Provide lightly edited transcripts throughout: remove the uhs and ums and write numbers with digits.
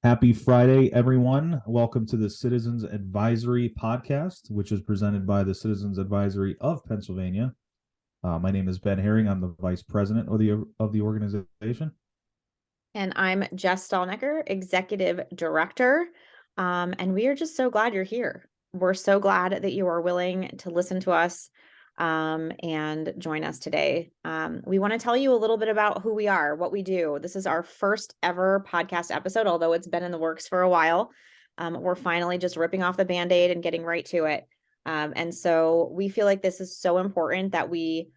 Happy Friday, everyone. Welcome to the Citizens Advisory Podcast, which is presented by the Citizens Advisory of Pennsylvania. My name is Ben Herring. I'm the Vice President of the organization. And I'm Jess Stallnecker, Executive Director. And we are just so glad you're here. We're so glad that you are willing to listen to us and join us today. We want to tell you a little bit about who we are, what we do. This is our first ever podcast episode, although it's been in the works for a while. We're finally just ripping off the Band-Aid and getting right to it. And so we feel like this is so important that we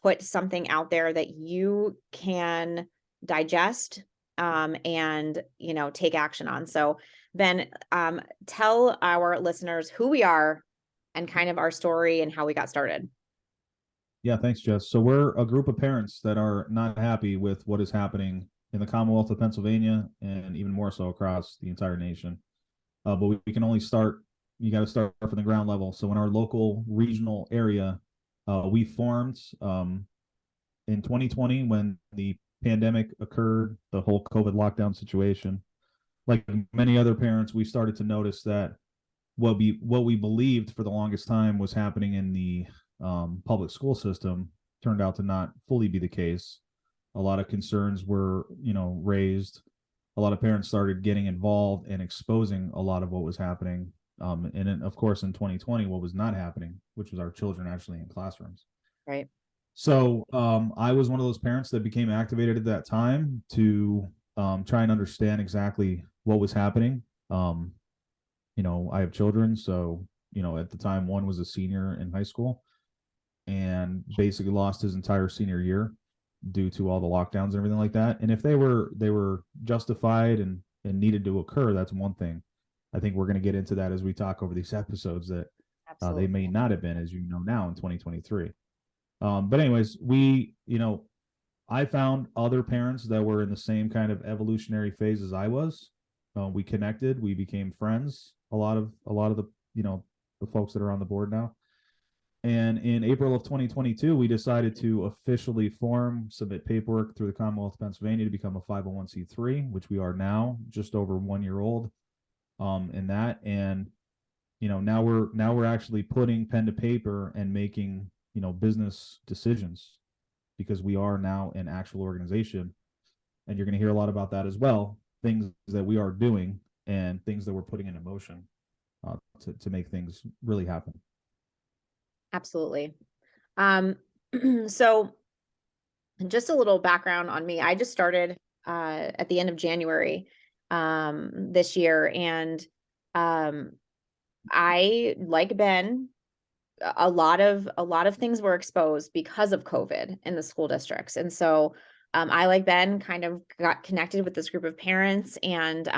put something out there that you can digest and take action on. So Ben, tell our listeners who we are and kind of our story and how we got started. Yeah, thanks, Jess. So we're a group of parents that are not happy with what is happening in the Commonwealth of Pennsylvania and even more so across the entire nation. But we can only start, you got to start from the ground level. So in our local regional area, we formed in 2020 when the pandemic occurred, the whole COVID lockdown situation. Like many other parents, we started to notice that what we believed for the longest time was happening in the public school system turned out to not fully be the case. A lot of concerns were, raised. A lot of parents started getting involved and exposing a lot of what was happening. And then, of course, in 2020, what was not happening, which was our children actually in classrooms. Right. So I was one of those parents that became activated at that time to try and understand exactly what was happening. I have children, so at the time one was a senior in high school and basically lost his entire senior year due to all the lockdowns and everything like that. And if they were justified and needed to occur, that's one thing. I think we're going to get into that as we talk over these episodes that they may Absolutely. not have been, as you know now in 2023. But anyways, I found other parents that were in the same kind of evolutionary phase as I was. We connected, we became friends. A lot of the folks that are on the board now. And in April of 2022, we decided to officially submit paperwork through the Commonwealth of Pennsylvania to become a 501c3, which we are now, just over 1 year old in that. And now we're actually putting pen to paper and making business decisions because we are now an actual organization, and you're going to hear a lot about that as well. Things that we are doing and things that we're putting into motion to make things really happen. Absolutely. Um, so just a little background on me. I just started at the end of January this year, and I, like Ben, a lot of things were exposed because of COVID in the school districts. And so I, like Ben, kind of got connected with this group of parents, and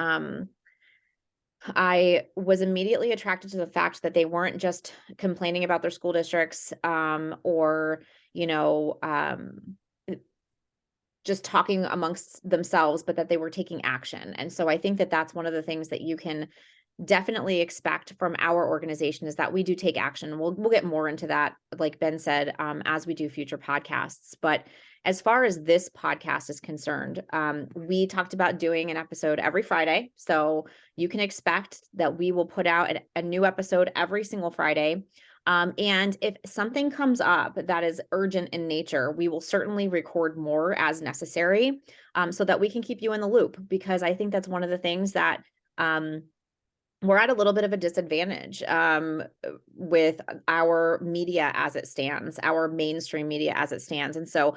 I was immediately attracted to the fact that they weren't just complaining about their school districts or, you know, um, just talking amongst themselves, but that they were taking action. And so I think that that's one of the things that you can definitely expect from our organization, is that we do take action. We'll get more into that, like Ben said, as we do future podcasts. But as far as this podcast is concerned, we talked about doing an episode every Friday. So you can expect that we will put out a new episode every single Friday. And if something comes up that is urgent in nature, we will certainly record more as necessary, so that we can keep you in the loop, because I think that's one of the things that we're at a little bit of a disadvantage with our media as it stands, our mainstream media as it stands. And so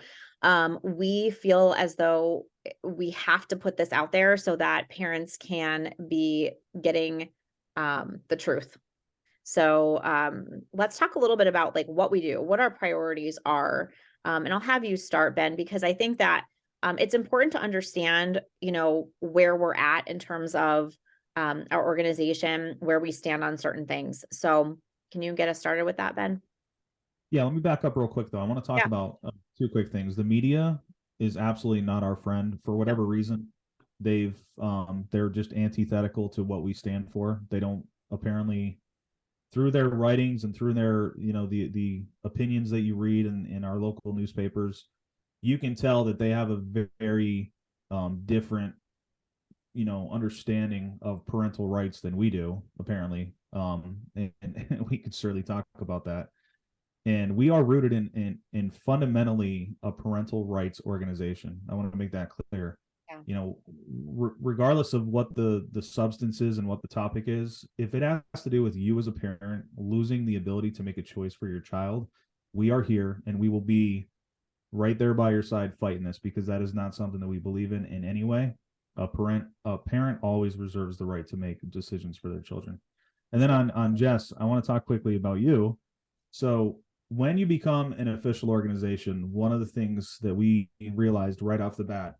we feel as though we have to put this out there so that parents can be getting the truth. So let's talk a little bit about like what we do, what our priorities are. And I'll have you start, Ben, because I think that it's important to understand, where we're at in terms of our organization, where we stand on certain things. So can you get us started with that, Ben? Yeah, let me back up real quick though. I want to talk Yeah. about two quick things. The media is absolutely not our friend for No. whatever reason. They're just antithetical to what we stand for. They don't apparently, through their writings and through their the opinions that you read in our local newspapers, you can tell that they have a very different understanding of parental rights than we do, apparently. And we could certainly talk about that. And we are rooted in fundamentally a parental rights organization. I want to make that clear. Yeah. Regardless of what the substance is and what the topic is, if it has to do with you as a parent losing the ability to make a choice for your child, we are here and we will be right there by your side fighting this, because that is not something that we believe in any way. A parent always reserves the right to make decisions for their children. And then on Jess, I want to talk quickly about you. So when you become an official organization, one of the things that we realized right off the bat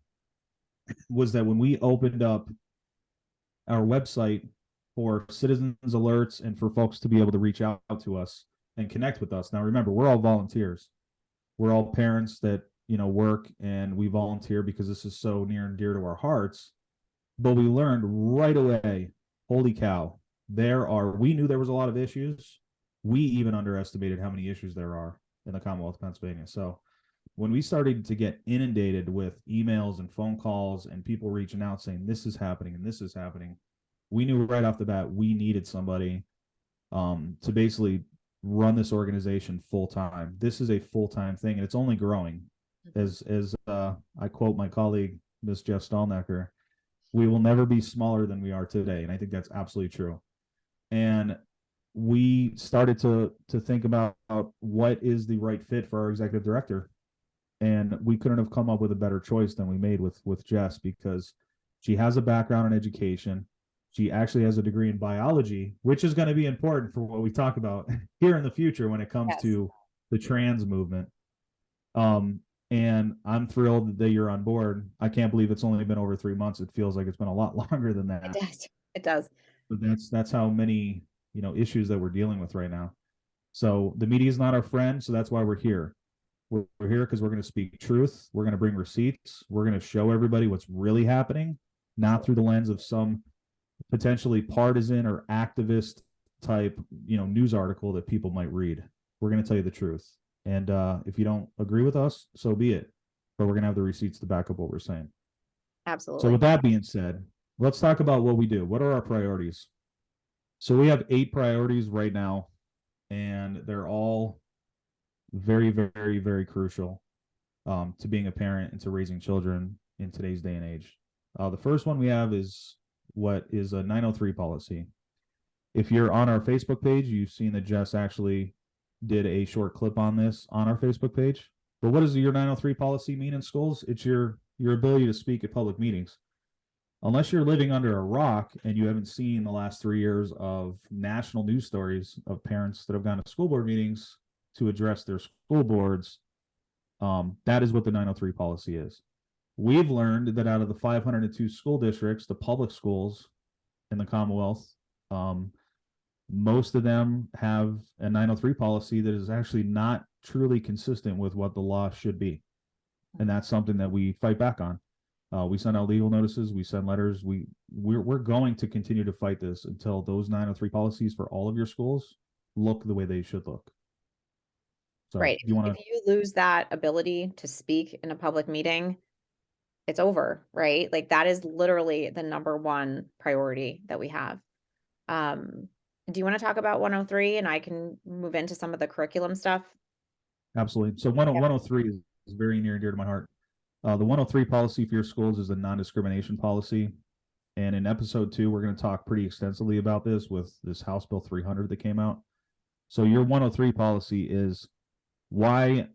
was that when we opened up our website for citizens alerts and for folks to be able to reach out to us and connect with us. Now, remember, we're all volunteers. We're all parents that, work, and we volunteer because this is so near and dear to our hearts. But we learned right away, holy cow, we knew there was a lot of issues. We even underestimated how many issues there are in the Commonwealth of Pennsylvania. So when we started to get inundated with emails and phone calls and people reaching out saying this is happening and this is happening, we knew right off the bat we needed somebody to basically run this organization full time. This is a full time thing, and it's only growing. As I quote my colleague, Miss Jeff Stallnecker, we will never be smaller than we are today, and I think that's absolutely true. And we started to think about what is the right fit for our executive director, and we couldn't have come up with a better choice than we made with Jess, because she has a background in education. She actually has a degree in biology, which is going to be important for what we talk about here in the future when it comes to the trans movement. And I'm thrilled that you're on board. I can't believe it's only been over 3 months. It feels like it's been a lot longer than that. It does. It does. But that's how many, issues that we're dealing with right now. So the media is not our friend. So that's why we're here. We're here because we're going to speak truth. We're going to bring receipts. We're going to show everybody what's really happening, not through the lens of some potentially partisan or activist type, news article that people might read. We're going to tell you the truth. And if you don't agree with us, so be it. But we're going to have the receipts to back up what we're saying. Absolutely. So with that being said, let's talk about what we do. What are our priorities? So we have 8 priorities right now, and they're all very, very, very crucial to being a parent and to raising children in today's day and age. The first one we have is what is a 903 policy. If you're on our Facebook page, you've seen that Jess actually did a short clip on this on our Facebook page. But what does your 903 policy mean in schools? It's your ability to speak at public meetings. Unless you're living under a rock and you haven't seen the last 3 years of national news stories of parents that have gone to school board meetings to address their school boards, that is what the 903 policy is. We've learned that out of the 502 school districts, the public schools in the Commonwealth, most of them have a 903 policy that is actually not truly consistent with what the law should be. And that's something that we fight back on. We send out legal notices, we send letters. We're going to continue to fight this until those 903 policies for all of your schools look the way they should look. So right. if you lose that ability to speak in a public meeting, it's over, right? Like that is literally the number one priority that we have. Do you want to talk about 103 and I can move into some of the curriculum stuff? Absolutely. So 103 is very near and dear to my heart. The 103 policy for your schools is a non-discrimination policy. And in episode 2, we're going to talk pretty extensively about this with this House Bill 300 that came out. So your 103 policy is why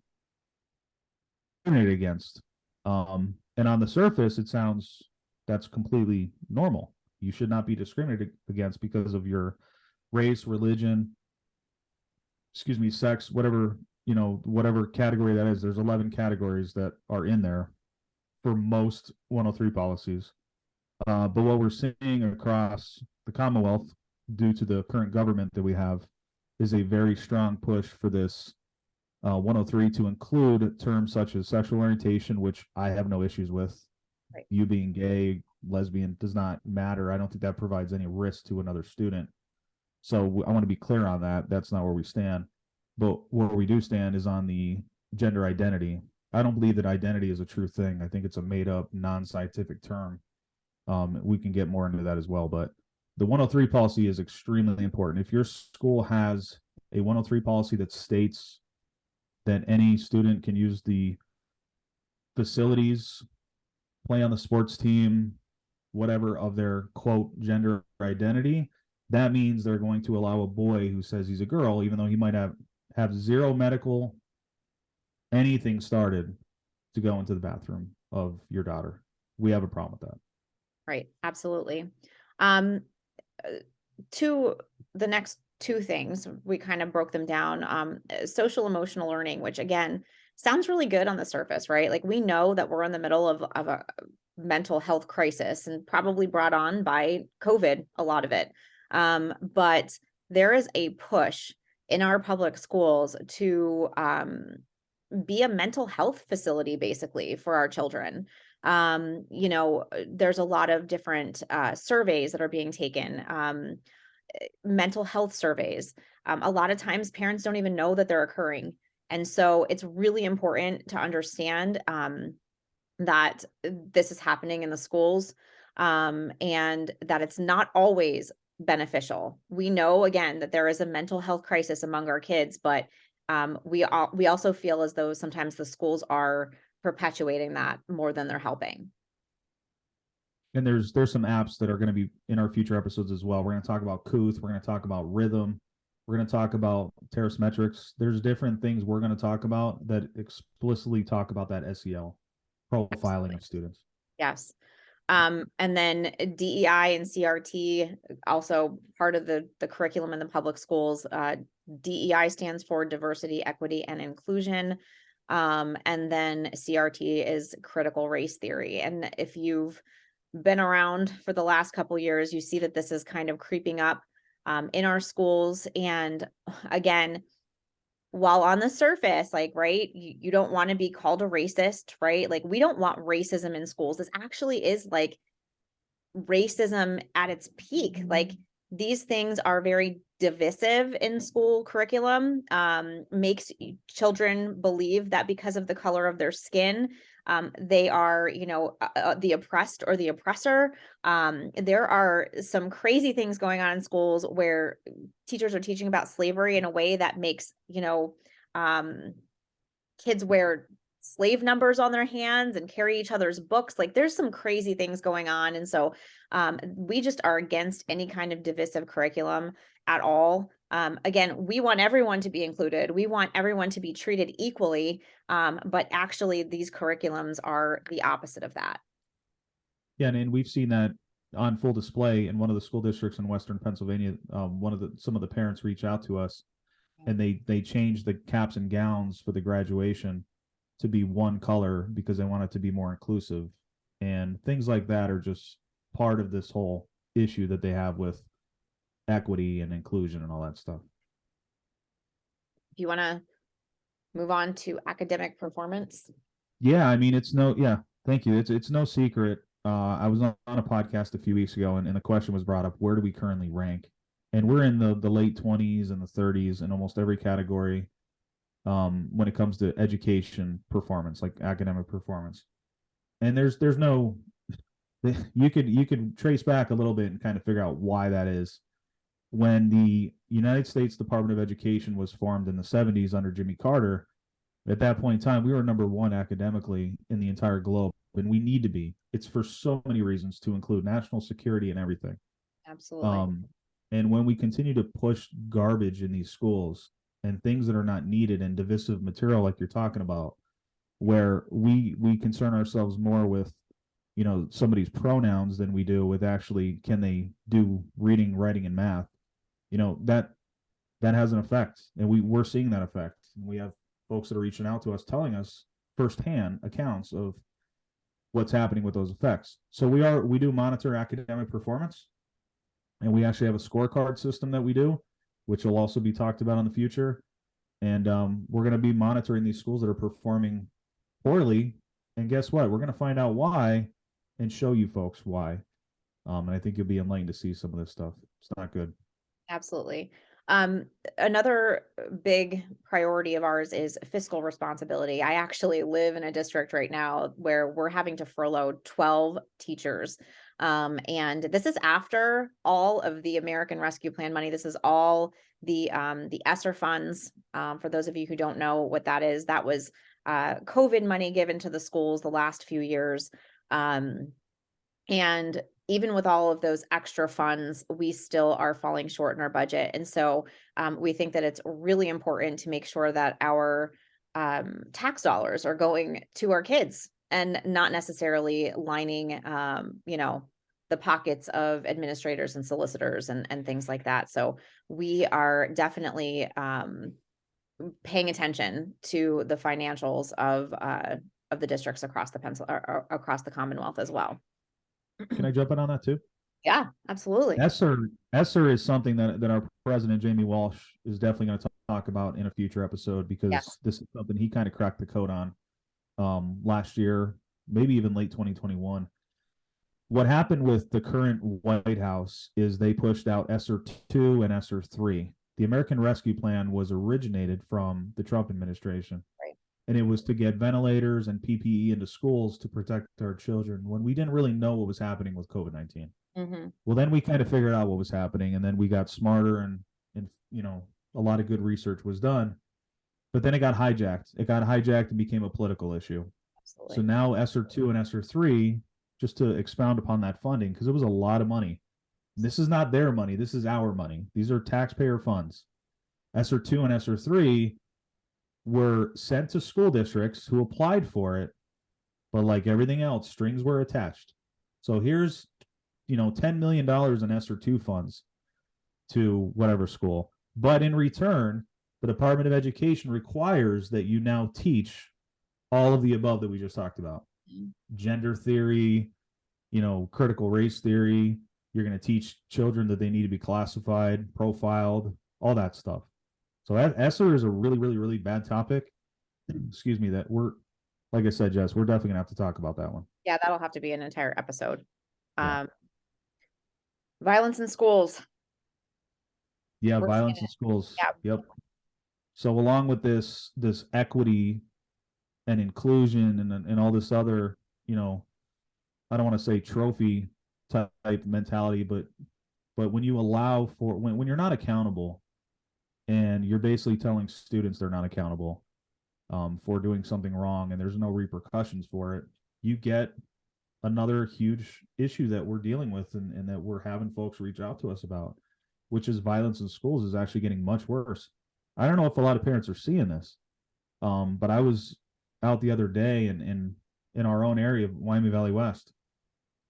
discriminated against. And on the surface, it sounds that's completely normal. You should not be discriminated against because of your race, religion, sex, whatever, whatever category that is. There's 11 categories that are in there for most 103 policies. But what we're seeing across the Commonwealth, due to the current government that we have, is a very strong push for this 103 to include terms such as sexual orientation, which I have no issues with. Right. You being gay, lesbian does not matter. I don't think that provides any risk to another student. So I want to be clear on that. That's not where we stand. But where we do stand is on the gender identity. I don't believe that identity is a true thing. I think it's a made up, non-scientific term. We can get more into that as well, but the 103 policy is extremely important. If your school has a 103 policy that states that any student can use the facilities, play on the sports team, whatever of their quote gender identity, that means they're going to allow a boy who says he's a girl, even though he might have zero medical anything started, to go into the bathroom of your daughter. We have a problem with that. Right. Absolutely. To the next two things, we kind of broke them down. Social emotional learning, which again sounds really good on the surface, right? Like we know that we're in the middle of a mental health crisis and probably brought on by COVID, a lot of it. But there is a push in our public schools to be a mental health facility basically for our children. There's a lot of different surveys that are being taken, mental health surveys. A lot of times parents don't even know that they're occurring. And so it's really important to understand that this is happening in the schools, and that it's not always beneficial. We know again that there is a mental health crisis among our kids, but we also feel as though sometimes the schools are perpetuating that more than they're helping. And there's some apps that are going to be in our future episodes as well. We're going to talk about Couth. We're going to talk about Rhythm. We're going to talk about Terrace Metrics. There's different things we're going to talk about that explicitly talk about that SEL profiling Absolutely. of students. Yes. And then DEI and CRT, also part of the curriculum in the public schools. DEI stands for diversity, equity, and inclusion. And then CRT is critical race theory. And if you've been around for the last couple years, you see that this is kind of creeping up in our schools. And again, while on the surface, like, right, you don't want to be called a racist, right? Like, we don't want racism in schools. This actually is like racism at its peak. Like, these things are very divisive in school curriculum, makes children believe that because of the color of their skin, they are, the oppressed or the oppressor. There are some crazy things going on in schools where teachers are teaching about slavery in a way that makes, kids wear slave numbers on their hands and carry each other's books. Like there's some crazy things going on. And so we just are against any kind of divisive curriculum at all. Again, we want everyone to be included. We want everyone to be treated equally. But actually these curriculums are the opposite of that. Yeah, and we've seen that on full display in one of the school districts in Western Pennsylvania. Some of the parents reach out to us, and they changed the caps and gowns for the graduation to be one color because they want it to be more inclusive. And things like that are just part of this whole issue that they have with equity and inclusion and all that stuff. If you want to move on to academic performance. Yeah, I mean, thank you. It's no secret. I was on a podcast a few weeks ago, and the question was brought up: where do we currently rank? And we're in the late 20s and the 30s in almost every category when it comes to education performance, like academic performance. And there's no you could trace back a little bit and kind of figure out why that is. When the United States Department of Education was formed in the 70s under Jimmy Carter, at that point in time, we were number one academically in the entire globe, and we need to be. It's for so many reasons, to include national security and everything. Absolutely. And when we continue to push garbage in these schools and things that are not needed and divisive material like you're talking about, where we concern ourselves more with somebody's pronouns than we do with actually can they do reading, writing, and math, that has an effect, and we're seeing that effect. And we have folks that are reaching out to us telling us firsthand accounts of what's happening with those effects. So we do monitor academic performance, and we actually have a scorecard system that we do, which will also be talked about in the future. And we're going to be monitoring these schools that are performing poorly. And guess what? We're going to find out why and show you folks why. And I think you'll be enlightened to see some of this stuff. It's not good. Absolutely. Another big priority of ours is fiscal responsibility. I actually live in a district right now where we're having to furlough 12 teachers. And this is after all of the American Rescue Plan money. This is all the ESSER funds. For those of you who don't know what that is, that was COVID money given to the schools the last few years. And even with all of those extra funds, we still are falling short in our budget. And so we think that it's really important to make sure that our tax dollars are going to our kids and not necessarily lining, the pockets of administrators and solicitors and things like that. So we are definitely paying attention to the financials of the districts across the across the Commonwealth as well. Can I jump in on that too? Yeah, absolutely. ESSER is something that our president, Jamie Walsh, is definitely going to talk about in a future episode, because Yes. this is something he kind of cracked the code on last year, maybe even late 2021. What happened with the current White House is they pushed out ESSER 2 and ESSER 3. The American Rescue Plan was originated from the Trump administration. Right. And it was to get ventilators and PPE into schools to protect our children when we didn't really know what was happening with COVID-19. Mm-hmm. Well, then we kind of figured out what was happening, and then we got smarter, and a lot of good research was done. But then it got hijacked. It got hijacked and became a political issue. Absolutely. So now ESSER 2 and ESSER 3, just to expound upon that funding, because it was a lot of money. This is not their money. This is our money. These are taxpayer funds. ESSER 2 and ESSER 3 were sent to school districts who applied for it, but like everything else, strings were attached. So here's, $10 million in ESSER 2 funds to whatever school. But in return, the Department of Education requires that you now teach all of the above that we just talked about. Gender theory, critical race theory. You're going to teach children that they need to be classified, profiled, all that stuff. So ESSER is a really, really, really bad topic. Excuse me, that like I said, Jess, we're definitely going to have to talk about that one. Yeah, that'll have to be an entire episode. Yeah. Violence in schools. Yeah, We're violence seeing in it. schools. Yeah. Yep. So along with this equity and inclusion and all this other, I don't want to say trophy type mentality, but when you allow for when you're not accountable, and you're basically telling students they're not accountable for doing something wrong, and there's no repercussions for it, you get another huge issue that we're dealing with, and that we're having folks reach out to us about, which is violence in schools is actually getting much worse. I don't know if a lot of parents are seeing this, but I was out the other day in our own area of Miami Valley West.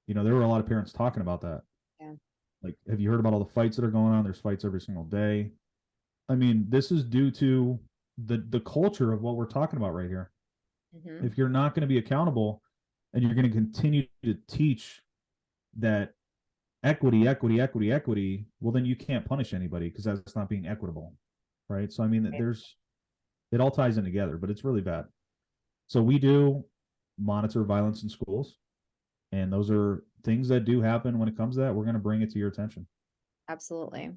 There were a lot of parents talking about that. Yeah. Like, have you heard about all the fights that are going on? There's fights every single day. I mean, this is due to the culture of what we're talking about right here. Mm-hmm. If you're not going to be accountable, and you're going to continue to teach that equity, well, then you can't punish anybody, because that's not being equitable, right? So I mean, it all ties in together, but it's really bad. So we do monitor violence in schools, and those are things that do happen. When it comes to that, we're going to bring it to your attention. Absolutely.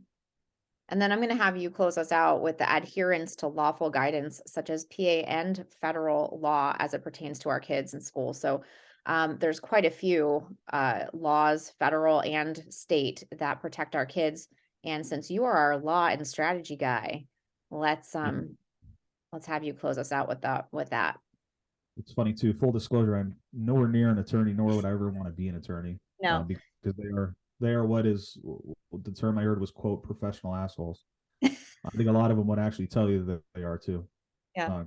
And then I'm going to have you close us out with the adherence to lawful guidance, such as PA and federal law as it pertains to our kids in school. So there's quite a few laws, federal and state, that protect our kids. And since you are our law and strategy guy, let's have you close us out with that. It's funny too. Full disclosure: I'm nowhere near an attorney, nor would I ever want to be an attorney. No. Because they are what the term I heard was, quote, professional assholes. I think a lot of them would actually tell you that they are too. Yeah.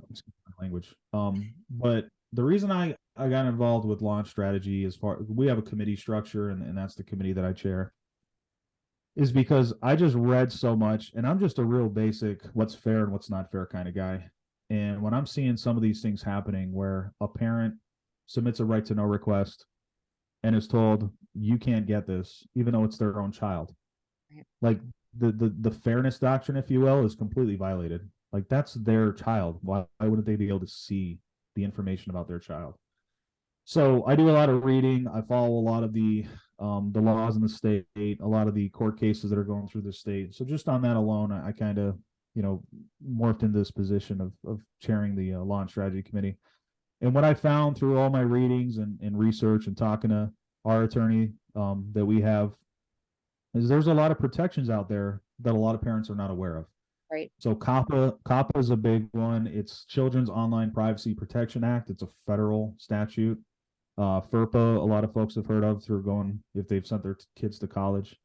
Language. But the reason I got involved with launch strategy, we have a committee structure, and that's the committee that I chair, is because I just read so much, and I'm just a real basic what's fair and what's not fair kind of guy. And when I'm seeing some of these things happening where a parent submits a right to know request and is told you can't get this, even though it's their own child, Right. Like the fairness doctrine, if you will, is completely violated. Like, that's their child. Why wouldn't they be able to see the information about their child? So I do a lot of reading. I follow a lot of the the laws in the state, a lot of the court cases that are going through the state. So just on that alone, I kind of, morphed into this position of chairing the law and strategy committee. And what I found through all my readings and research and talking to our attorney that we have is there's a lot of protections out there that a lot of parents are not aware of. Right. So COPPA is a big one. It's Children's Online Privacy Protection Act. It's a federal statute. FERPA, a lot of folks have heard of through going if they've sent their kids to college.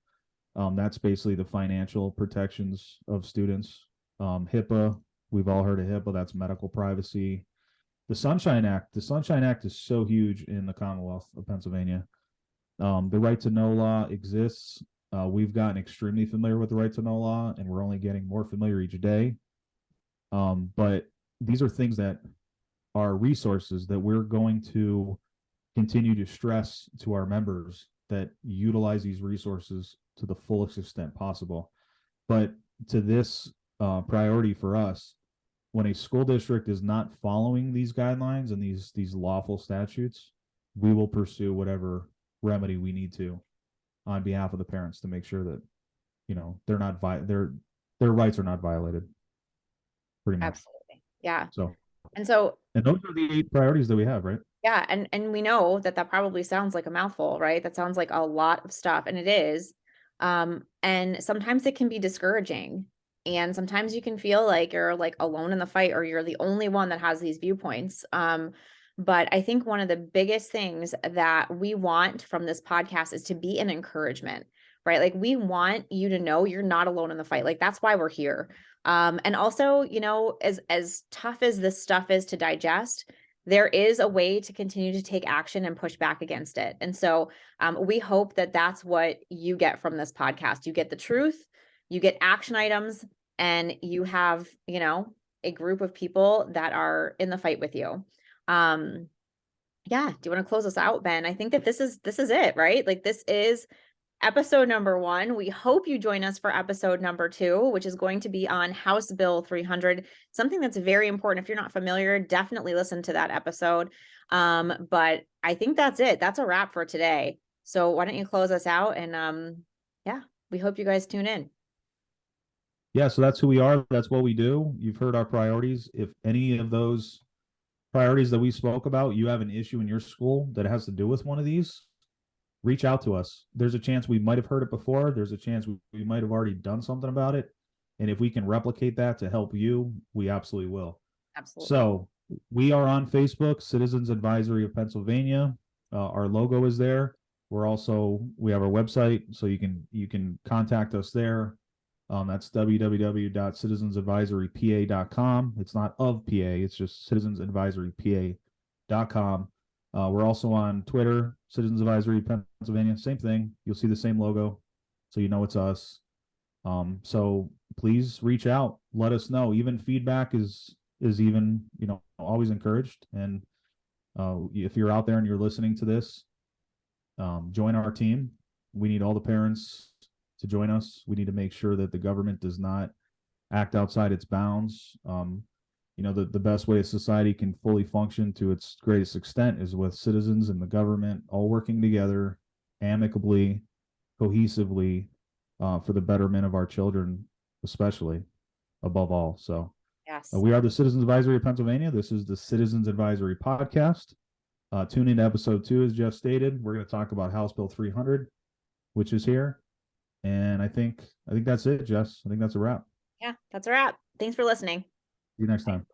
That's basically the financial protections of students. HIPAA, we've all heard of HIPAA. That's medical privacy. The Sunshine Act. The Sunshine Act is so huge in the Commonwealth of Pennsylvania. The right to know law exists. We've gotten extremely familiar with the right to know law, and we're only getting more familiar each day. But these are things that are resources that we're going to continue to stress to our members that utilize these resources to the fullest extent possible. But to this priority for us, when a school district is not following these guidelines and these lawful statutes, we will pursue whatever remedy we need to on behalf of the parents to make sure that they're not their rights are not violated. Pretty much. Absolutely. Yeah. So and those are the 8 priorities that we have, right? Yeah, and we know that probably sounds like a mouthful, right? That sounds like a lot of stuff, and it is. And sometimes it can be discouraging, and sometimes you can feel like you're like alone in the fight, or you're the only one that has these viewpoints. But I think one of the biggest things that we want from this podcast is to be an encouragement, right? Like we want you to know you're not alone in the fight. Like that's why we're here. And also, as tough as this stuff is to digest, there is a way to continue to take action and push back against it. And so we hope that that's what you get from this podcast. You get the truth, you get action items, and you have, a group of people that are in the fight with you. Yeah. Do you want to close us out, Ben? I think that this is it, right? Like this is episode number 1. We hope you join us for episode number 2, which is going to be on House Bill 300, something that's very important. If you're not familiar, definitely listen to that episode. But I think that's it. That's a wrap for today. So why don't you close us out? And yeah, we hope you guys tune in. Yeah, so that's who we are. That's what we do. You've heard our priorities. If any of those priorities that we spoke about, you have an issue in your school that has to do with one of these, reach out to us. There's a chance we might have heard it before. There's a chance we might have already done something about it. And if we can replicate that to help you, we absolutely will. Absolutely. So we are on Facebook, Citizens Advisory of Pennsylvania. Our logo is there. We have our website, so you can contact us there. That's www.citizensadvisorypa.com. It's not of PA, it's just citizensadvisorypa.com. We're also on Twitter, Citizens Advisory Pennsylvania. Same thing. You'll see the same logo, so you know it's us. So please reach out. Let us know. Even feedback is even always encouraged. And if you're out there and you're listening to this, join our team. We need all the parents to join us. We need to make sure that the government does not act outside its bounds. The best way a society can fully function to its greatest extent is with citizens and the government all working together amicably, cohesively, for the betterment of our children, especially above all. So yes, we are the Citizens Advisory of Pennsylvania. This is the Citizens Advisory Podcast. Tune in to episode 2, as Jeff stated. We're going to talk about House Bill 300, which is here. And I think that's it, Jess. I think that's a wrap. Yeah, that's a wrap. Thanks for listening. See you next time.